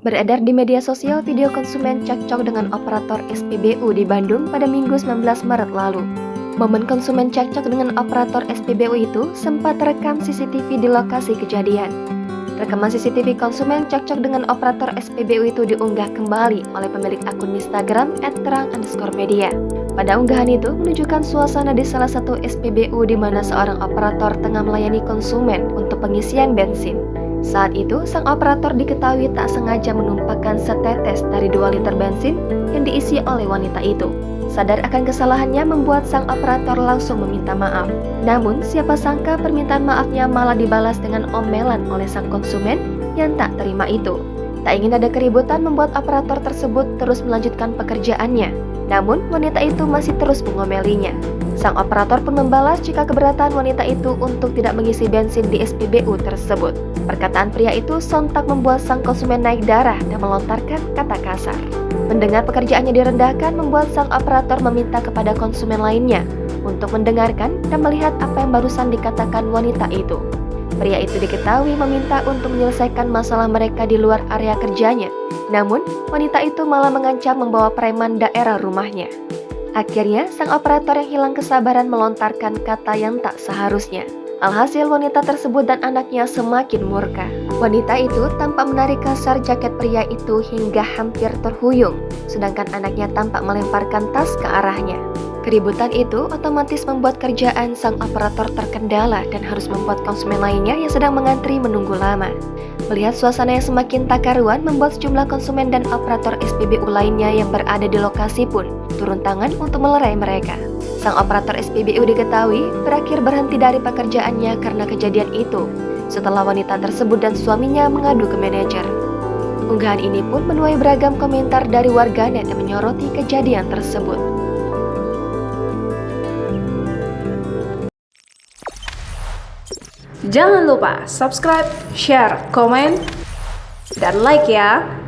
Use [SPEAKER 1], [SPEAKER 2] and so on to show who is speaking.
[SPEAKER 1] Beredar di media sosial video konsumen cekcok dengan operator SPBU di Bandung pada Minggu 19 Maret lalu. Momen konsumen cekcok dengan operator SPBU itu sempat terekam CCTV di lokasi kejadian. Rekaman CCTV konsumen cekcok dengan operator SPBU itu diunggah kembali oleh pemilik akun Instagram @terang_media. Pada unggahan itu menunjukkan suasana di salah satu SPBU di mana seorang operator tengah melayani konsumen untuk pengisian bensin. Saat itu, sang operator diketahui tak sengaja menumpahkan setetes dari 2 liter bensin yang diisi oleh wanita itu. Sadar akan kesalahannya membuat sang operator langsung meminta maaf. Namun, siapa sangka permintaan maafnya malah dibalas dengan omelan oleh sang konsumen yang tak terima itu. Tak ingin ada keributan membuat operator tersebut terus melanjutkan pekerjaannya. Namun, wanita itu masih terus mengomelinya. Sang operator pun membalas jika keberatan wanita itu untuk tidak mengisi bensin di SPBU tersebut. Perkataan pria itu sontak membuat sang konsumen naik darah dan melontarkan kata kasar. Mendengar pekerjaannya direndahkan membuat sang operator meminta kepada konsumen lainnya untuk mendengarkan dan melihat apa yang barusan dikatakan wanita itu. Pria itu diketahui meminta untuk menyelesaikan masalah mereka di luar area kerjanya. Namun, wanita itu malah mengancam membawa preman daerah rumahnya. Akhirnya, sang operator yang hilang kesabaran melontarkan kata yang tak seharusnya. Alhasil wanita tersebut dan anaknya semakin murka. Wanita itu tampak menarik kasar jaket pria itu hingga hampir terhuyung, sedangkan anaknya tampak melemparkan tas ke arahnya. Keributan itu otomatis membuat kerjaan sang operator terkendala dan harus membuat konsumen lainnya yang sedang mengantri menunggu lama. Melihat suasana yang semakin tak karuan membuat sejumlah konsumen dan operator SPBU lainnya yang berada di lokasi pun turun tangan untuk melerai mereka. Sang operator SPBU diketahui berakhir berhenti dari pekerjaannya karena kejadian itu setelah wanita tersebut dan suaminya mengadu ke manajer. Unggahan ini pun menuai beragam komentar dari warganet yang menyoroti kejadian tersebut.
[SPEAKER 2] Jangan lupa subscribe, share, komen, dan like ya!